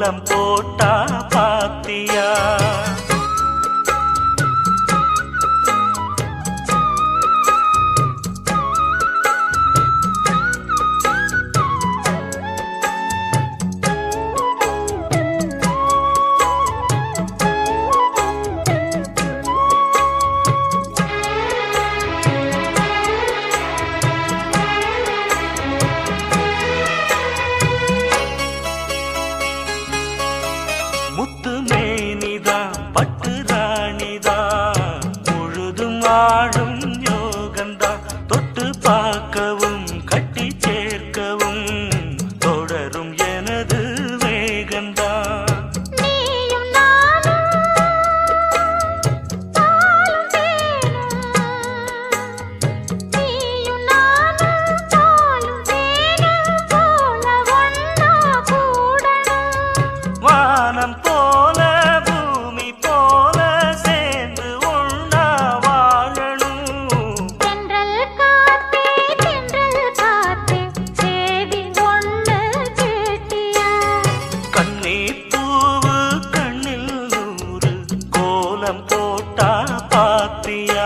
கோலம் போட்டா பாத்தியா? வாழும் யோகந்தா தொட்டு பார்க்கவும் கட்டி சேர்க்கவும் தொடரும் எனது வேகந்தா. வானம் போல பூமி போல சேர்ந்து ஒண்ணா போட்டா பாத்தியா?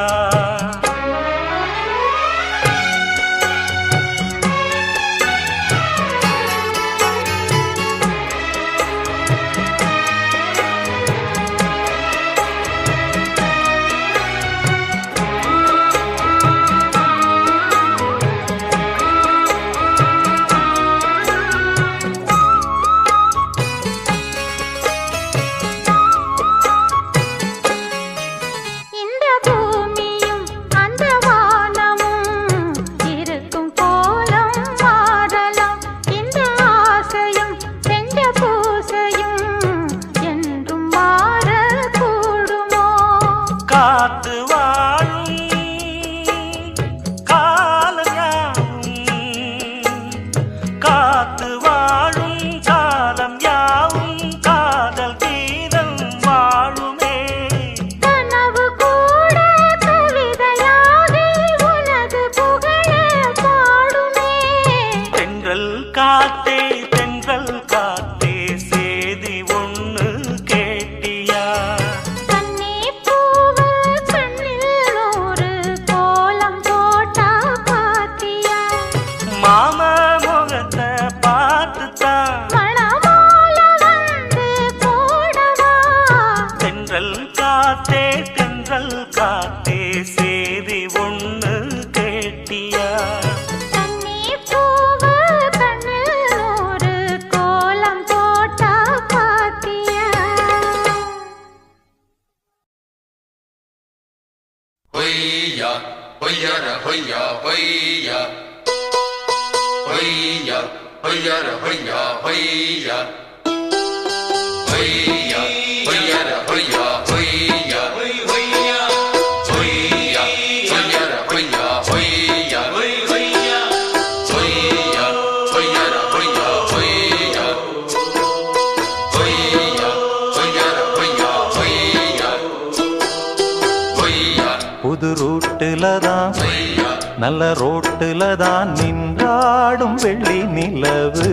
காத்து வாழும் காலம் யாவும் காதல் கீதம் வாழுமே. கனவு கூட கவிதையாகி உனது புகழ பாடுமே. தென்றல் காத்தே தென்றல் காத்தே சேதி ஒண்ணு கேட்டியா? மாம முகத்தை பார்த்துத்தான் மணமால வந்து போடவா. தென்றல் காத்தே தென்றல் காத்தே சேதி ஒண்ணு கேட்டியா? கண்ணீர் பூவு கண்ணில் ஒரு கோலம் போட்டா பாத்தியா? ஹொய்யா ஹொய்யர ஹொய்யா ஹொய்யா ஹொய்யா ஹொய்யர ஹொய்யா ஹொய்யா ஹொய்யா ஹொய்யர ஹொய்யா ஹொய்யா ஹொய்யா ஹொய்யா ஹொய்யர ஹொய்யா ஹொய்யா ஹொய்யா ஹொய்யா ஹொய்யர ஹொய்யா ஹொய்யா ஹொய்யா ஹொய்யர ஹொய்யா ஹொய்யா ஹொய்யா. புது ரூட்டுல தான் நல்ல ரோட்டுல தான் நின்றாடும் வெள்ளி நிலவு.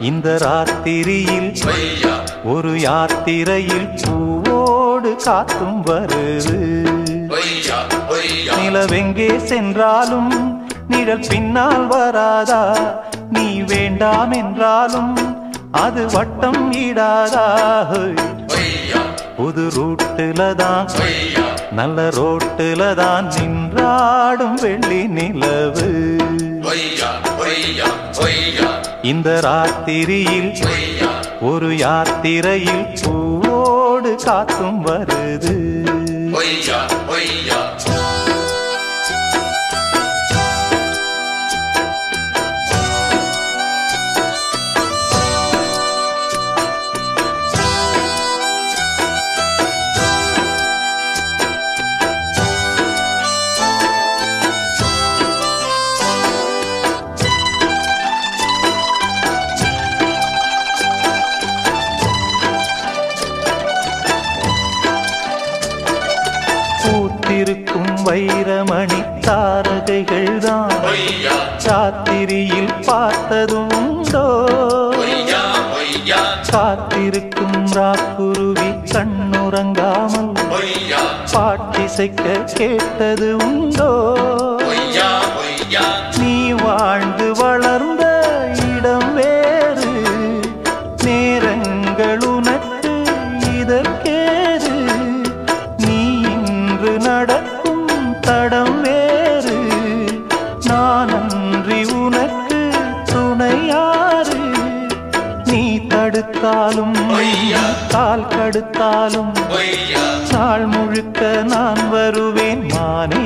இந்த ராத்திரியில் ஒரு யாத்திரையில் பூவோடு காத்தும் வருது. நிலவெங்கே சென்றாலும் நிழல் பின்னால் வராதா? நீ வேண்டாம் என்றாலும் அது வட்டம் ஈடாதா? புது ரூட்டுல தான் நல்ல ரோட்டுல தான் நின்றாடும் வெள்ளி நிலவு. இந்த ராத்திரியில் ஒரு யாத்திரையில் பூவோடு காத்தும் வருது. பூத்திருக்கும் வைரமணி தாரக ரகைகள்தான் பொய்யா ராத்திரியில் பார்த்ததுண்டோ பொய்யா பொய்யா காத்திருக்கும் ராக்குருவி கண்ணுறங்காமல் பொய்யா பாட்டிசைக்க கேட்டது உண்டோ பொய்யா பொய்யா நீ வாழ்ந்து வளர்ந்த இடம் வேறு நேரங்கள் உனக்கு இதற்கேது நீ இன்று நடக்கும் தடம் வேறு நான் அன்றி உனக்கு துணையாறு நீ தடுத்தாலும் கால் கடுத்தாலும் பொய்யா நாள் முழுக்க நான் வருவேன் மானே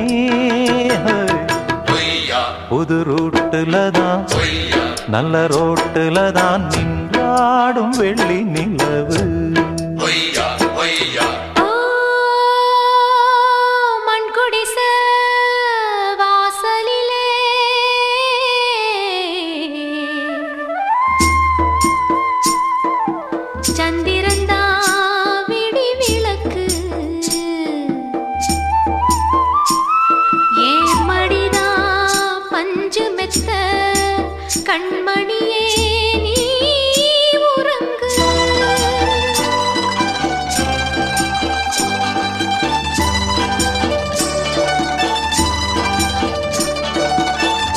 பொய்யா புது ரூட்டுல தான் பொய்யா நல்ல ரோட்டுல தான் நின்றாடும் வெள்ளி நிலவு பொய்யா பொய்யா ஆ மண்குடிச வாசலிலே சந்திரந்தா விடி விளக்கு ஏன் மடிதா பஞ்சு மெத்த கண்மணியே நீ உறங்கு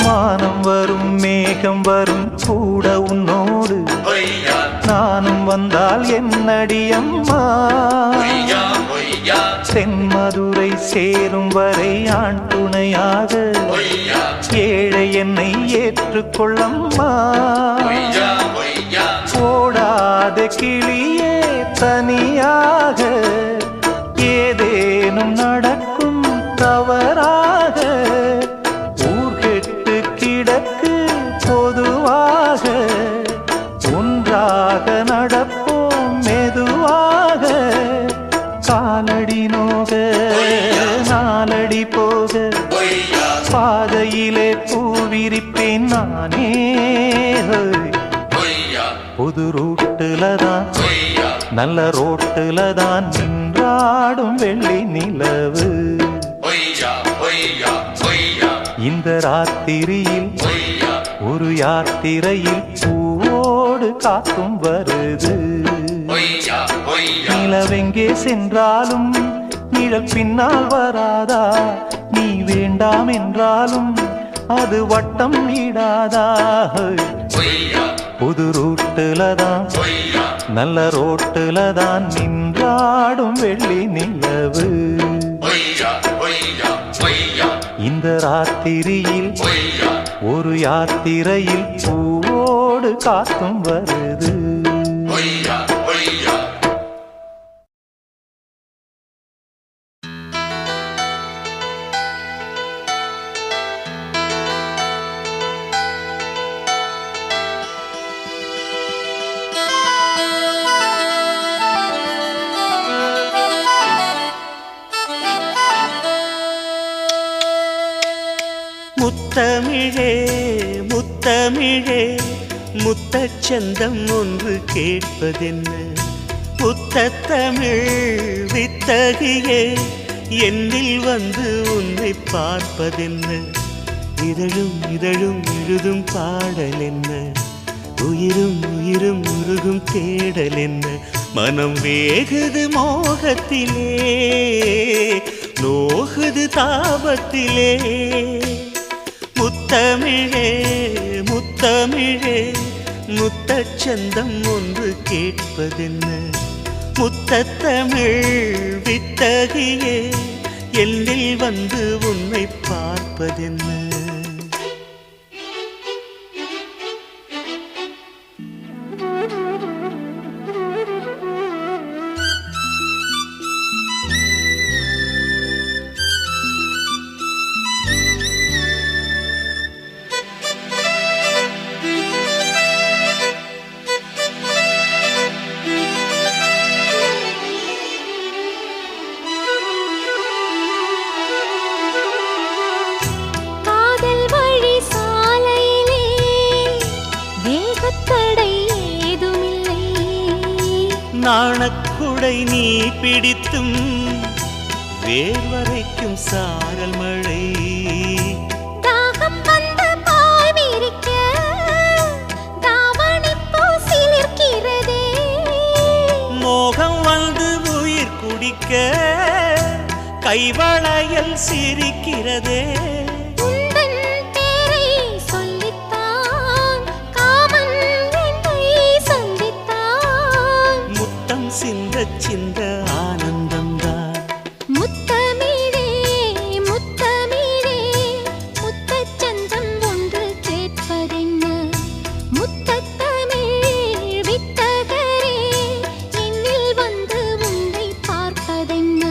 மானம் வரும் மேகம் வரும் கூட உன்னோடு பொய்யா நானும் வந்தால் என்னடி அம்மா பொய்யா பொய்யா தென்மதுரை சேரும் வரை ஆண் துணையாக பொய்யா ஏழை என்னை ஏற்றுக்கொள்ளம்மா பொய்யா பொய்யா ஓடாத கிளியே தனியாக ஏதேனும் நடக்கும் தவறாக ஊர்கெட்டு கிடக்கு பொதுவாக ஒன்றாக நடப்போம் மெதுவாக காலடி நோக நாலடி போக பொய்யா பாதையிலே பூவிரிப்பேன் நானே பொய்யா புது ரூட்டுல தான் பொய்யா நல்ல ரோட்டுல தான் நின்றாடும் வெள்ளி நிலவு பொய்யா பொய்யா பொய்யா இந்த ராத்திரியில் பொய்யா ஒரு யாத்திரையில் பூவோடு காத்தும் வருது பொய்யா பொய்யா நிலவெங்கே சென்றாலும் நிழல் பின்னால் வராதா நீ வேண்டாம் என்றாலும் அது வட்டம் இடாதா பொய்யா புது ரூட்டுல தான் பொய்யா நல்ல ரோட்டுல தான் நின்றாடும் வெள்ளி நிலவு பொய்யா பொய்யா பொய்யா இந்த ராத்திரியில் பொய்யா ஒரு யாத்திரையில் பூவோடு காத்தும் வருது பொய்யா பொய்யா முத்தமிழே முத்தமிழே முத்தச்சந்தம் ஒன்று கேட்பதென்ன முத்தத்தமிழ் வித்தகியே என்னில் வந்து உன்னை பார்ப்பதென்ன இதழும் இதழும் எழுதும் பாடல் என்ன உயிரும் உயிரும் உருகும் தேடல் என்ன மனம் வேகுது மோகத்திலே நோகுது தாபத்திலே முத்தமிழே முத்தமிழே முத்தச்சந்தம் ஒன்று கேட்பதென்ன முத்தத்தமிழ் வித்தகியே எல்லில் வந்து உன்னை பார்ப்பதென்ன நாணக்குடை நீ பிடித்தும் வேர்வரைக்கும் சாரல் மழை கைவளையல் சிரிக்கிறதே உந்தன் பேரை சொல்லித்தான் காமன் என்னை சந்தித்தான் முத்தம் சிந்த சிந்த ஆனந்தம்தான் முத்தமிழே முத்தமிழே முத்தச்சந்தம் ஒன்று கேட்பதென்ன முத்தத்தமிழ் வித்தகரே என்னில் வந்து உன்னை பார்ப்பதென்ன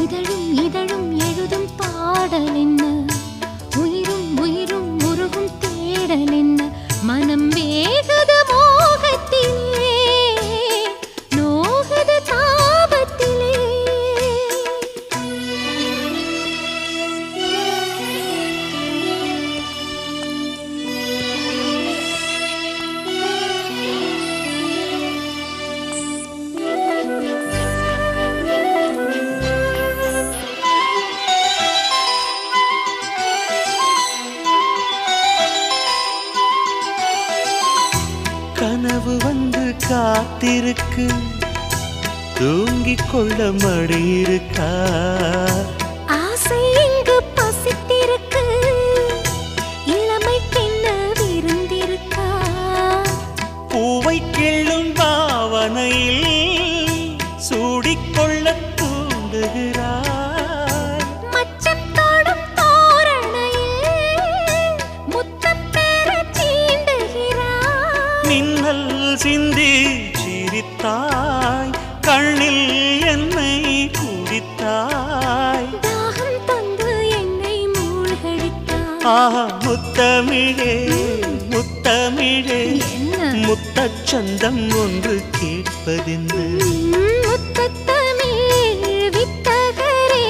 இதழும் இதழும் எழுதும் பாடல் என்ன உயிரும் உயிரும் உருகும் தேடல் என்ன மனம் வேகுது மோகத்திலே நோகுது தாபத்திலே கனவு வந்து காத்திருக்கு தூங்கிக் கொள்ள மடி இருக்கா ஆசை இங்கு பசித்திருக்கு இளமைக்கென்ன விருந்திருக்கா பூவை கிள்ளும் பாவனையில் சூடிக்கொள்ள தூண்டுகிறார் மச்சத்தோடும் தோரணையில் முத்தம் பெறச் சீண்டுகிறாய் மின்னல் சிந்தி சிரித்தாய் கண்ணில் என்னை குடித்தாய் தாகம் தந்து என்னை மூழ்கடித்தாய் ஆஹா முத்தமிழே முத்தமிழே என்ன முத்தச்சந்தம் ஒன்று கேட்பதென்று முத்தத்தமிழ் வித்தகரே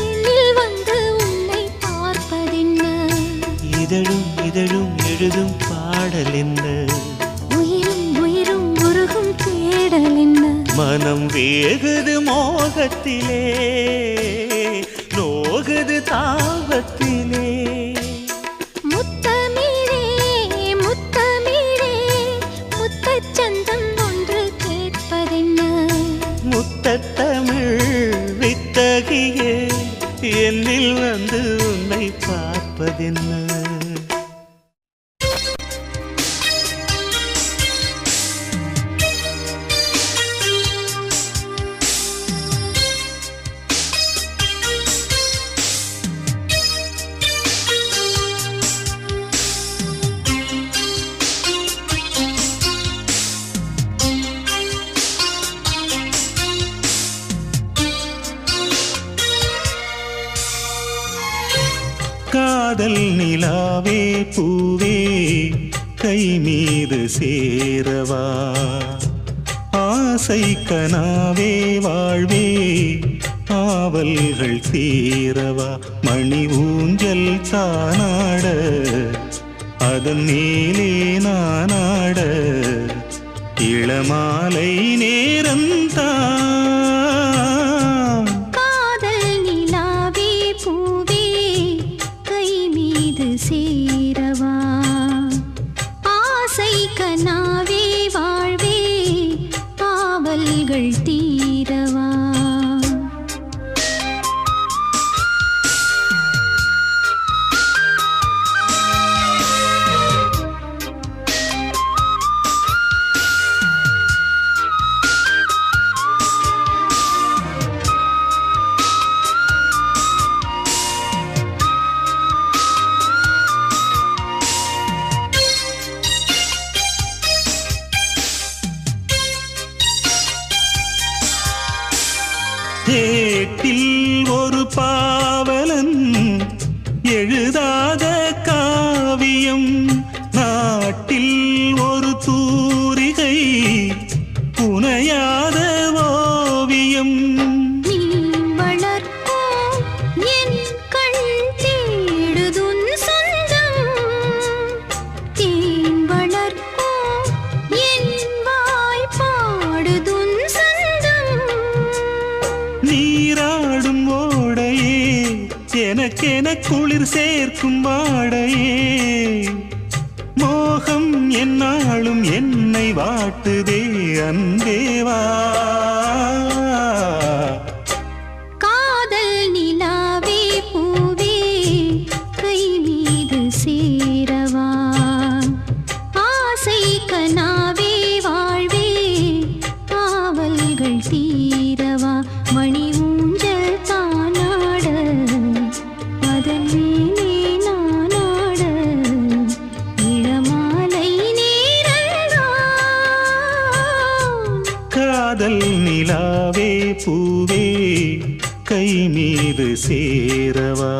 என்னில் வந்து உன்னை பார்ப்பதென்ன இதழும் இதழும் எழுதும் பாடல் என்ன உயிரும் உயிரும் உருகும் தேடல் என்ன மனம் வேகுது மோகத்திலே நோகுது தாபத்திலே முத்தமிழே முத்தமிழே முத்தச்சந்தம் ஒன்று கேட்பதென்ன முத்தத்தமிழ் வித்தகியே என்னில் வந்து உன்னை பார்ப்பதென்ன காதல் நிலாவே பூவே கை மீது சேரவா ஆசை கனாவே வாழ்வே ஆவல்கள் தீரவா மணி ஊஞ்சல் தானாட அதன் மேலே நானாட இளமாலை நேரம்தான் காதல் நிலாவே பூவே கை மீது சேரவா ஆசை கனாவே வாழ்வே ஆவல்கள் தீரவா ஏட்டில் ஒரு பாவலன் எழுதாத காவியம் நாட்டில் ஒரு தூரிகை புனையாத ஓவியம் நீ வளர்ப்போ என் கண் தேடுதுன் சொந்தம் தேன் வளர்ப்போ என் வாய் பாடுதுன் சொந்தம் நீராடும் ஓடையே எனக்கென குளிர் சேர்க்கும் வாடையே மோகம் என்னாலும் என்னை வாட்டுதே அன்பேவா காதல் காதல் நிலாவே பூவே கை மீது சேரவா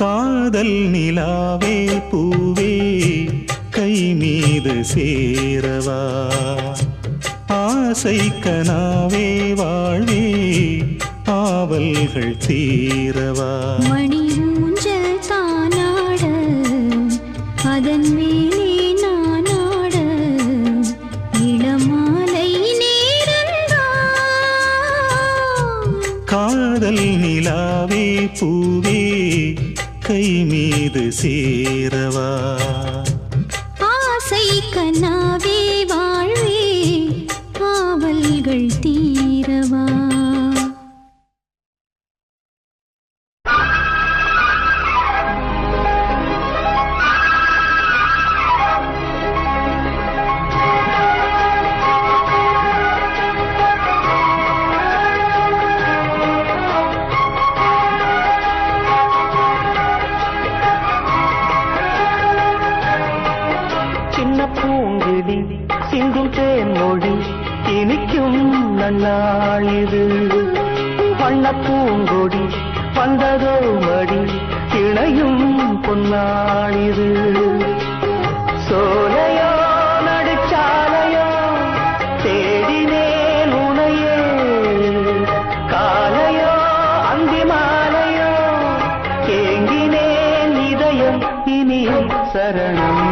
காதல் நிலாவே பூவே கை மீது சேரவா ஆசை கனாவே வாழ்வே ஆவல்கள் தீரவா மணி ஊஞ்சல் தானாட அதன் மேலே நானாட இளமாலை நேரந்தான் காதல் நிலாவே பூவே கை மீது சேரவா ஆசை கனாவே வாழ்வே ஆவல்கள் தீரவா பூங்கிடி சிந்தும் தேன்மொழி இனிக்கும் நன்னாளிது வண்ண பூங்கொடி வந்ததோ மடி இணையும் பொன்னாளிது சோலையோ நடுச்சாலையோ தேடினேன் உனையே காலையோ அந்தி மாலையோ ஏங்கினேன் இதயம் இனியும் சரணம்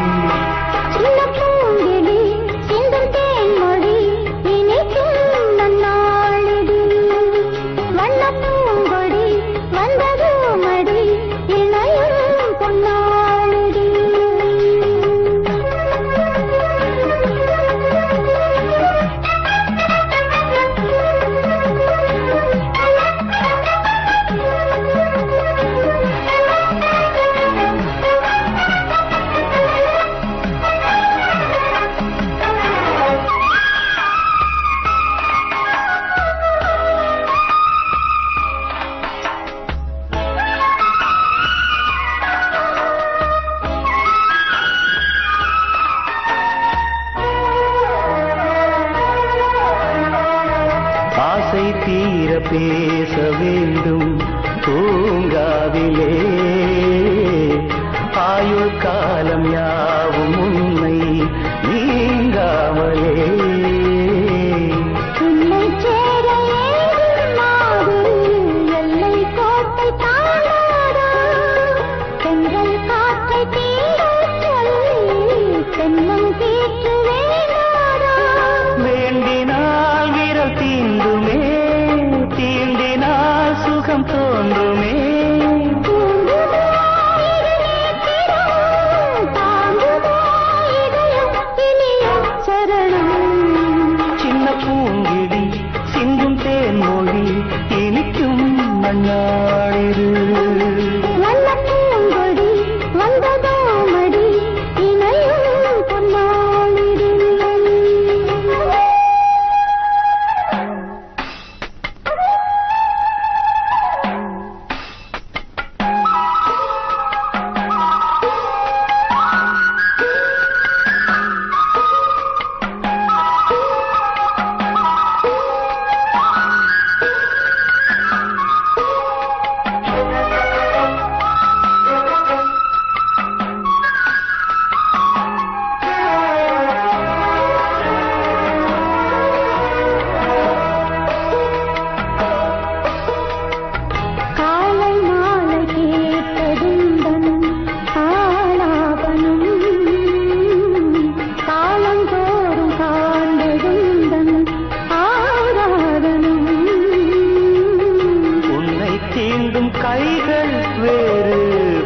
கண்கள் வேறு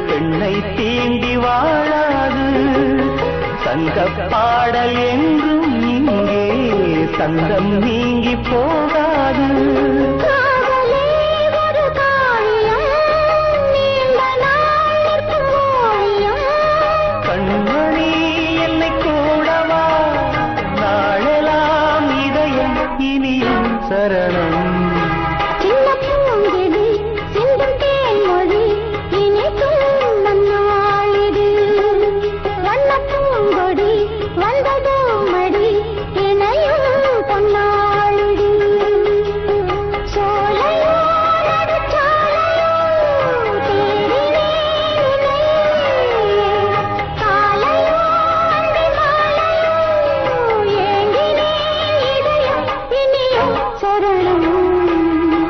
பெண்ணை தீண்டி வாழாது. சங்க பாடல் என்றும் இங்கே சங்கம் நீங்கி போகாது. காதலே ஒரு காரியம், நீண்ட நாள் நிற்கும் ஓவியம். கண்மணி என்னை கூடவா, நாளெல்லாம் இதயம் இனியும் சரணம். சின்ன பூங்கெடி சிந்தும் தேன்மொழி இனிக்கும் நன்னாளிது. வண்ணப் பூங்கொடி வந்ததோ மடி இணையும் பொன்னாளிது. சோலையோ நடுச்சாலையோ தேடினேன் உன்னை. காலையோ அந்தி மாலையோ ஏங்கினேன் இதயம் இனியும் சரணம்.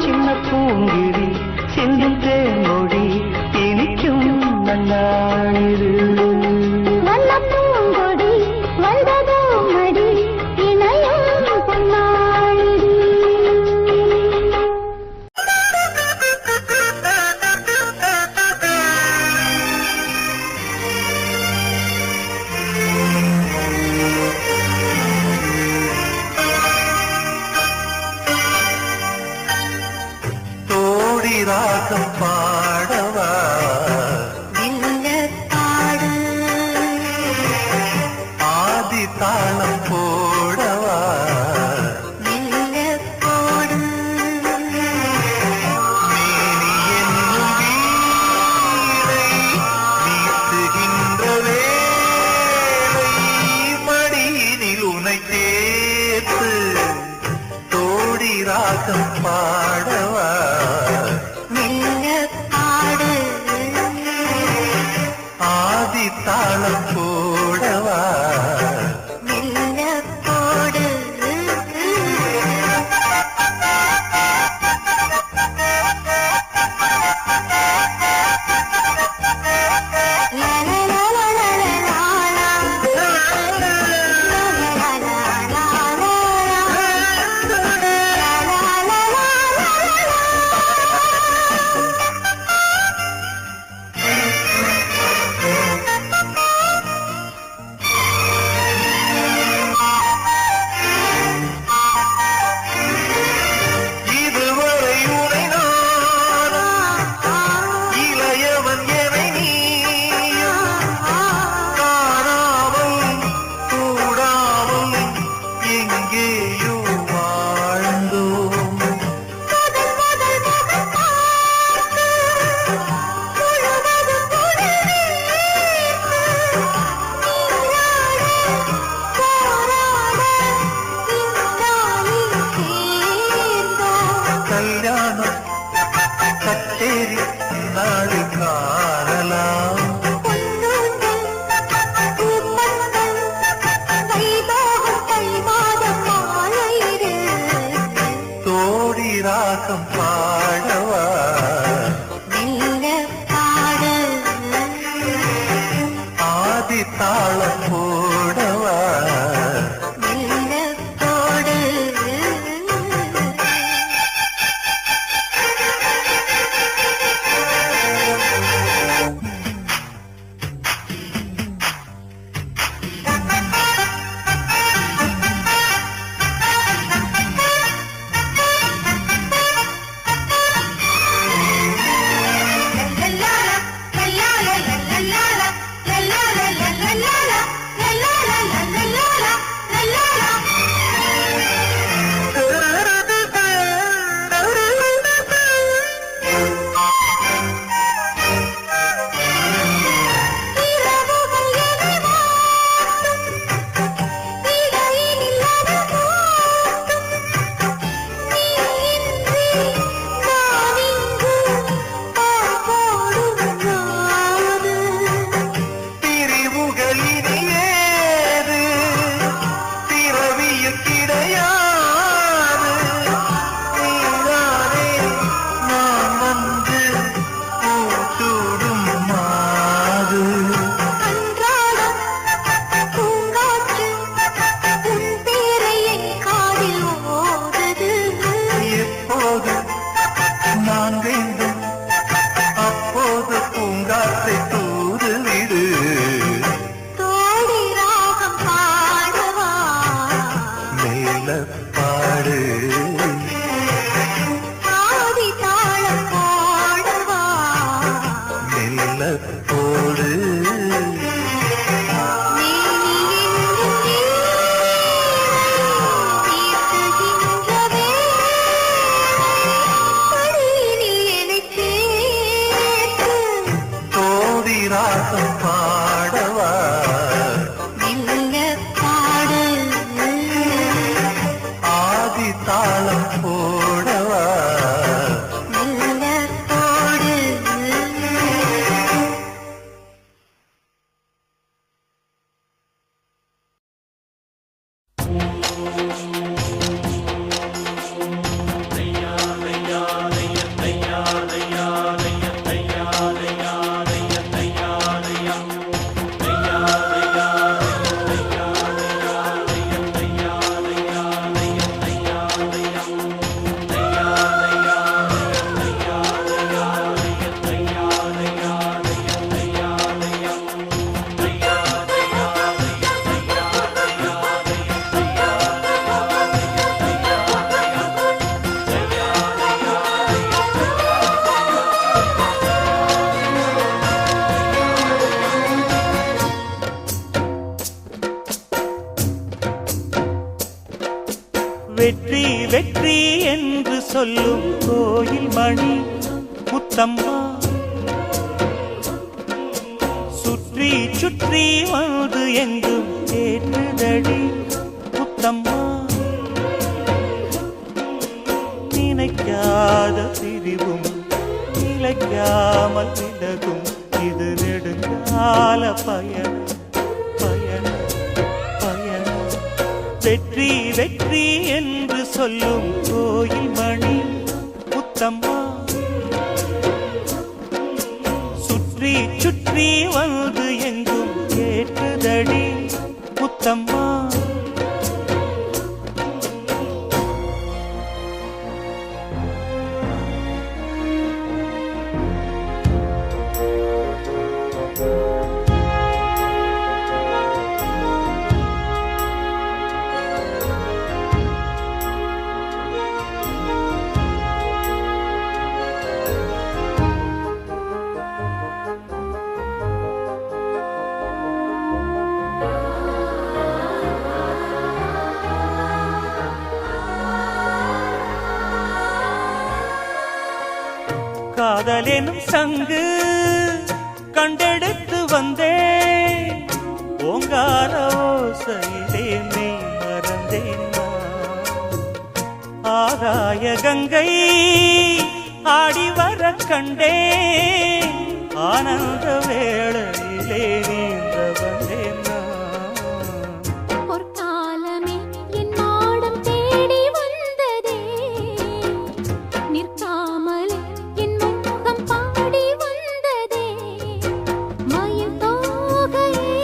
சின்ன பூங்கிடி சிந்தும் தேன்மொழி இனிக்கும் நன்னாளிது. வண்ணப் பூங்கொடி வந்ததோ மடி இணையும் பொன்னாளிது. தோடி ராகம் பாடவா, ஆதி தாளம் போடவா, மேனி என்னும் வீணை மீட்டுகின்ற வேளை மடியினில் உனை சேர்த்து தோடி ராகம் பாடவா, ஆதி தாளம் போடவா, இதுவரை உனை நானும் இளையவன் என நீயும் காணாமல் கூடாமல் எங்கேயோ வாழ்ந்தோம். கல்யாணம் கச்சேரி நாடு காணலாம். தோடி ராகம் பாடவா, ஆதி தாளம் போடவா, ராகம் பாடவா பாடு ஆதி தாளம் போடவா போடு வெற்றி வெற்றி என்று சொல்லும் கோயில் மணி முத்தம்மா சுற்றி சுற்றி வந்து எங்கும் கேட்டுதடி முத்தம்மா நினைக்காத பிரிவும் நிலைக்காமல் விலகும் இது நெடுங்கால பயணம் பயணம் பயணம் வெற்றி வெற்றி என்று சொல்லும் கோயில் மணி முத்தம்மா சுற்றி சுற்றி வந்து எங்கும் கேட்டுதடி முத்தம்மா காதலெனும் சங்கு கண்டெடுத்து வந்தேன் ஓங்கார ஓசையிலே மெய் மறந்தேன் ஆகாய கங்கை ஆடி வர கண்டேன் ஆனந்த வேளையிலே நீந்த வந்தேன் பொற்காலமே என் மாடம் தேடி வந்ததே நிற்காமலே என் முகம் பாடி வந்ததே மயில் தோகையே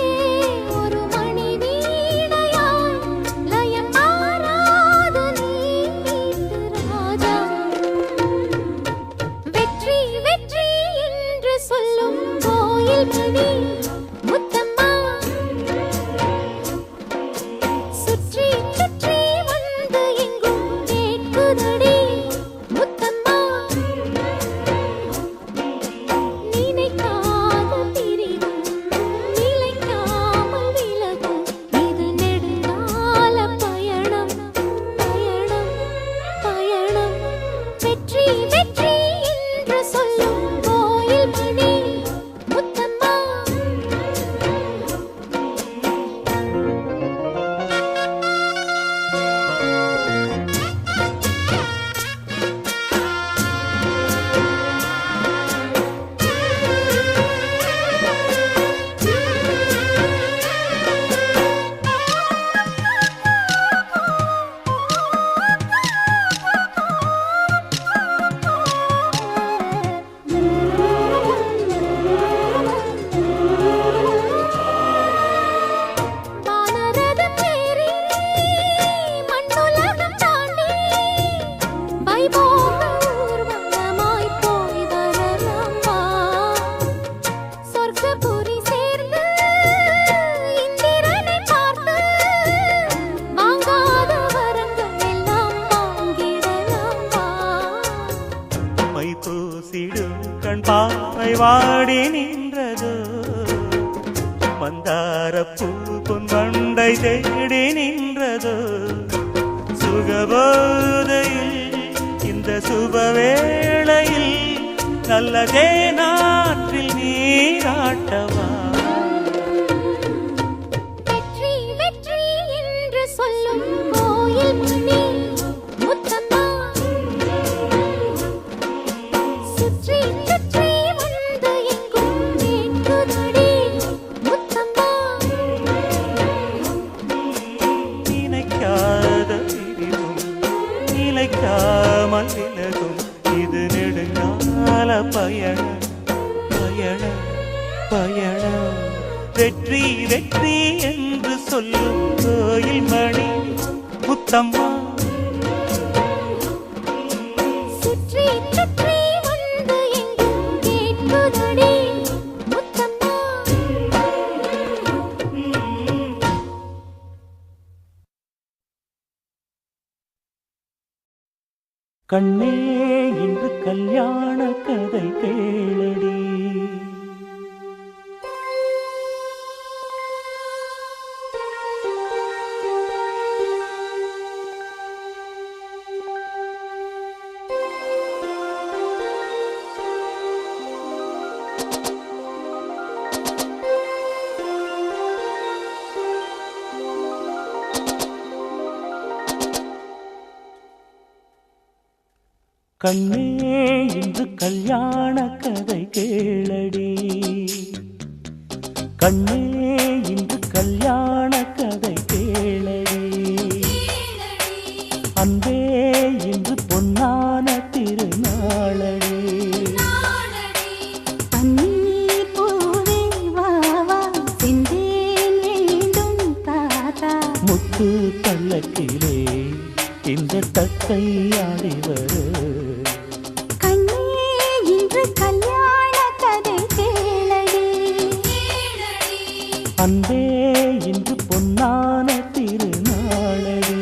ஒரு மணி வீணையாய் லயம் மாறாது நீ மீட்டு ராஜா வெற்றி வெற்றி என்று சொல்லும் கோயில் மணி முத்தம்மா சுற்றி சுற்றி வந்து எங்கும் கேட்குதடி முத்தம்மா நினைக்காத பிரிவும் நிலைக்காமல் விலகும் இது நெடுங்கால பயணம் பயணம் பயணம் வெற்றி வெற்றி என்று சொல்லும் கோயில் மணி முத்தம்மா வானரதம் ஏறி மண்ணுலகம் தாண்டி வைபோக ஊர்வலமாய் போய் வரலாம் வா சொர்க்கபுரி சேர்ந்து இந்திரனை பார்த்து வாங்காத வரங்கள் எல்லாம் வாங்கிடலாம் வா மை பூசிடும் கண் பாவை வாடி நின்றது மந்தார பூ பொன் வண்டை தேடி நின்றது சுகபோதையில் இந்த சுபவேளையில் நல்லதே நாற்றில் நீராட்ட பயணம் வெற்றி வெற்றி என்று சொல்லும் கோயில் மணி முத்தம்மா சுற்றி சுற்றி வந்து எங்கும் கேட்குதடி முத்தம்மா. கண்ணே இன்று கல்யாண கதை கேளடி கண்ணே இன்று கல்யாண கதை கேளடி கண்ணே இன்று கல்யாண கதை கேளடி அன்பே இன்று பொன்னான திருநாளடி பன்னீர் பூவே வா வா செந்தேன் வேண்டும் தாத்தா. முத்து பல்லக்கிலே இந்த தத்தை ஆடி வரு கண்ணே இன்று கல்யாண கதை கேளடி அன்பே இன்று பொன்னான திருநாளடி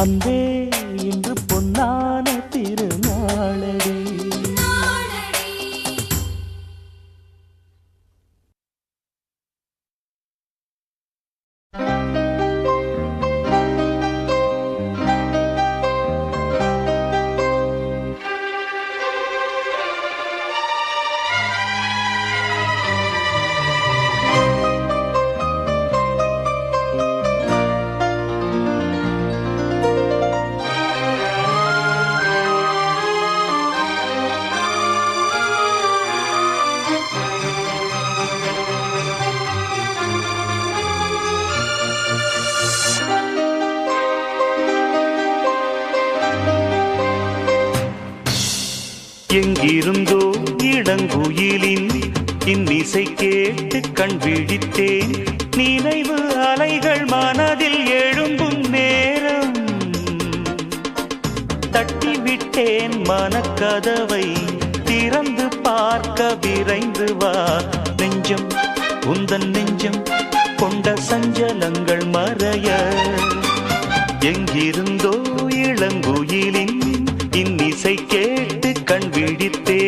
அன்பே இன்று பொன்னான திருநாளடி. எங்கிருந்தோ இளங்குயிலின் இன்னிசை கேட்டு கண் விழித்தேன். நினைவு அலைகள் மனதில் எழும்பும் நேரம் தட்டிவிட்டேன் மனக்கதவை திறந்து பார்க்க விரைந்து வா. நெஞ்சம் உந்தன் நெஞ்சம் கொண்ட சஞ்சலங்கள் மறைய. எங்கிருந்தோ இளங்குயிலின் இன்னிசை கேட்டு கண் விழித்தே.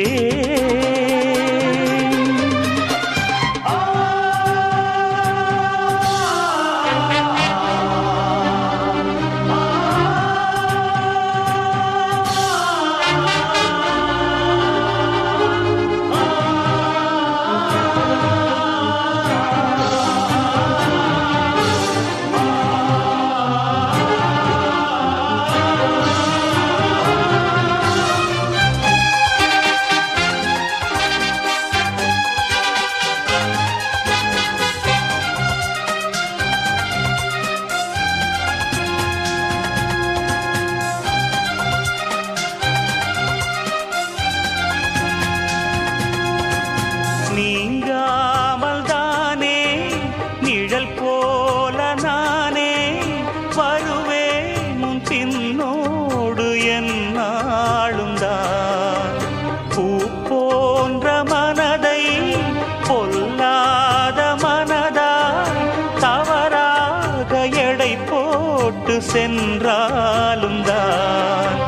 நீங்காமல் தானே நிழல் போல நானே வருவேன் உன் பின்னோடு என்னாலும் தான். பூ போன்ற மனதை பொல்லாத மனதாய் தவறாக எடை போட்டு சென்றாலும் தான்.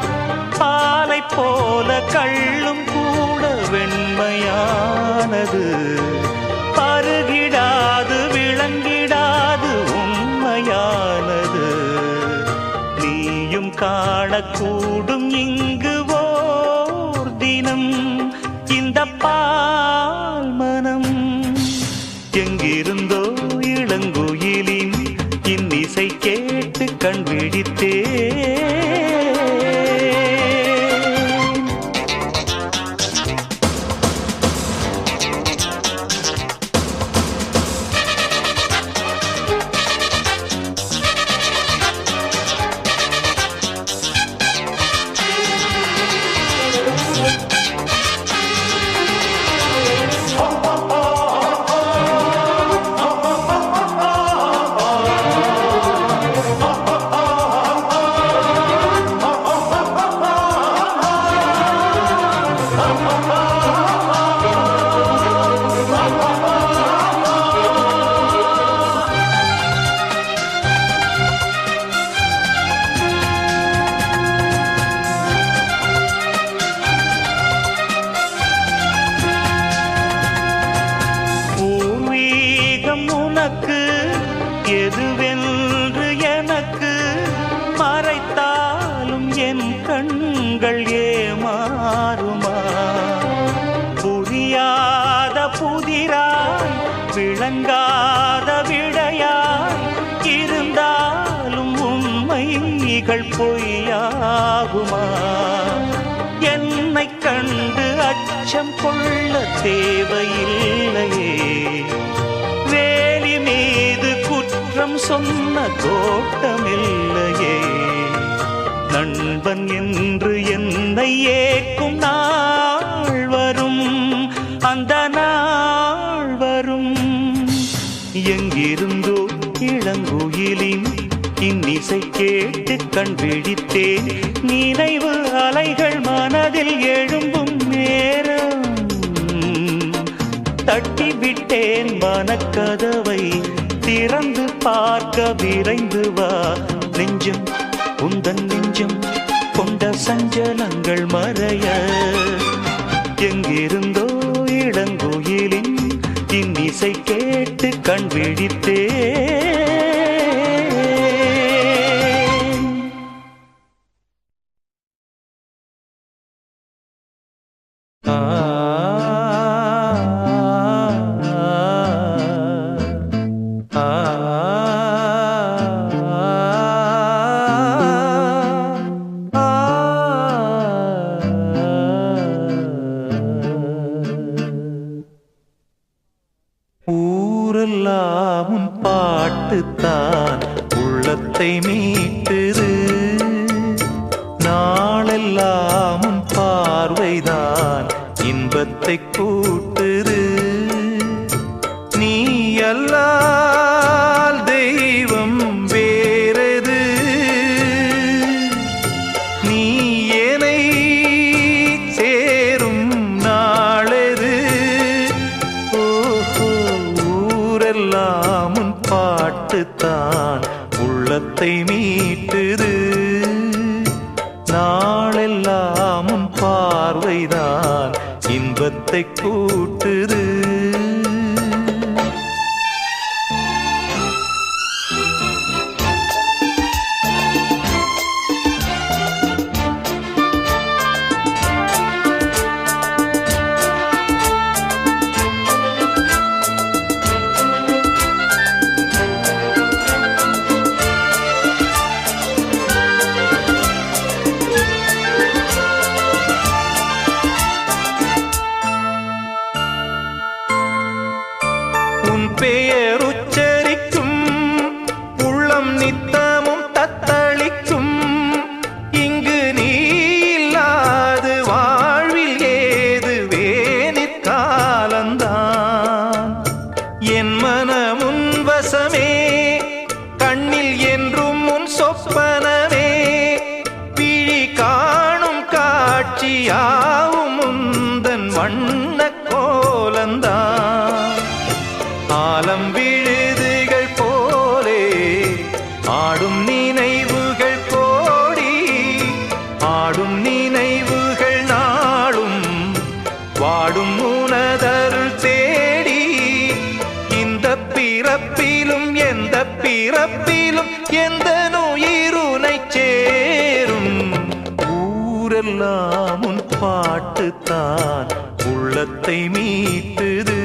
பாலை போல கள்ளும் கூட வெண்மையானது. பருகிடாது விளங்கிடாது உண்மையானது. நீயும் காணக்கூடும் இங்கு ஓர் தினம் இந்த பால் மனம். எங்கிருந்தோ இளங்குயிலின் இன்னிசை கேட்டு கண் விழித்தே. உனக்கு எதுவென்று எனக்கு மறைத்தாலும் என் கண்கள் ஏமாறுமா. புரியாத புதிராய் விளங்காத விடையாய் இருந்தாலும் உண்மைகள் பொய்யாகுமா. என்னை கண்டு அச்சம் கொள்ள தேவையில்லையே. வேலி மீது குற்றம் சொன்ன தோட்டமில்லையே. நண்பன் என்று என்னை ஏற்கும் நாள் வரும். அந்த நாள் வரும். எங்கிருந்தோ இளங்குயிலின் இன்னிசை கேட்டு கண் விழித்தேன். நினைவு அலைகள் மனதில் எழும்பும் நேரம் தட்டிவிட்டேன் மனக்கதவை திறந்து பார்க்க விரைந்து வா. நெஞ்சம் உந்தன் நெஞ்சம் கொண்ட சஞ்சலங்கள் மறைய எங்கிருந்தோ இளங்குயிலின் இன்னிசை கேட்டு கண் விழித்தே ஊரெல்லாம் உன் பாட்டுத்தான் உள்ளத்தை மீட்டுது நாளெல்லாம் உன் பார்வைதான் இன்பத்தை கூட்டுது நீ அல்லால் தெய்வம் வேறது நீ என்னை சேரும் நாளெது ஓஹோ ஊரெல்லாம் உன் பாட்டுத்தான் உள்ளத்தை மீட்டுது நாளெல்லாம் உன் பார்வைதான் இன்பத்தை கூட்டுது உன் பெயர் உச்சரிக்கும் உள்ளம் நித்தமும் தத்தளிக்கும் இங்கு நீ இல்லாது வாழ்வில் ஏது வேனிற் காலந்தான் என் மனமுன் வசமே கண்ணில் என்றும் உன் சொப்பனமே விழி காணும் காட்சியாவும் உந்தன் வண்ண கோலந்தான் ஆலம் விழுதுகள் போலே ஆடும் நினைவுகள் கோடி ஆடும் நினைவுகள் நாளும் வாடும் உனதருள் தேடி இந்த பிறப்பிலும் எந்த பிறப்பிலும் எந்த உயிருனை சேரும் ஊரெல்லாம் உன் பாட்டுத்தான் உள்ளத்தை மீட்டுது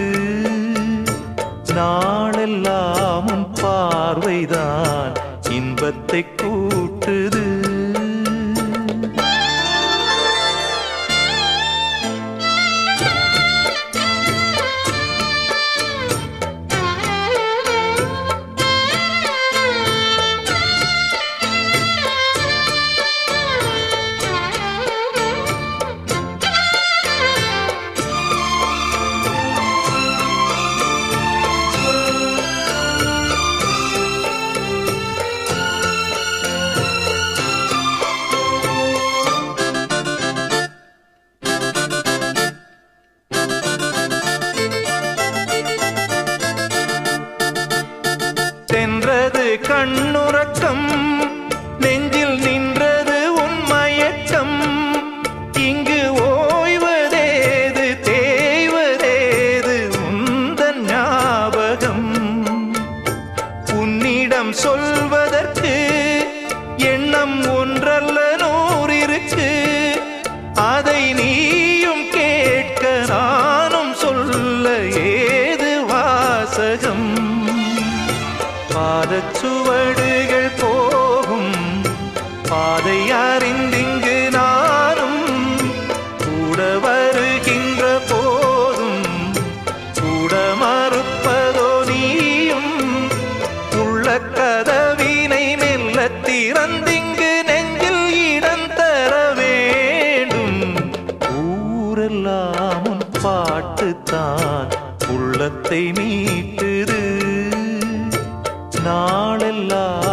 நாளெல்லாம் உன் பார்வைதான் இன்பத்தை கூட்டுது சென்றது கண்ணுறக்கம் நெஞ்சில் நின்றது உன் மயக்கம் இங்கு ஓய்வதேது தேய்வதேது உந்தன் ஞாபகம் உன்னிடம் சொல்வதற்கு எண்ணம் ஒன்றல்ல நூறிருக்கு அதை நீயும் கேட்க நானும் சொல்ல ஏது வாசகம் பாதச்சுவடுகள் போகும் பாதை அறிந்திங்கு நானும் கூட வருகின்ற போதும் கூட மறுப்பதோ நீயும் உள்ள கதவினை மெல்ல திறந்திங்கு நெஞ்சில் இடம் தர வேண்டும் ஊரெல்லாம் உன் பாட்டுத்தான் உள்ளத்தை மீட்டுது நாளெல்லாம்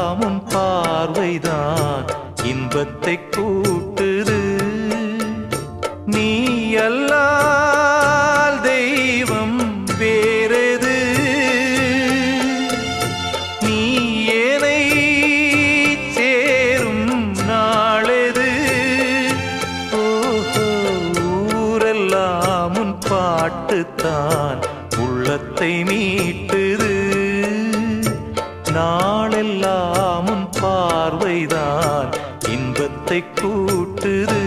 மீட்டுது நாளெல்லாம் உன் பார்வைதான் இன்பத்தை கூட்டுது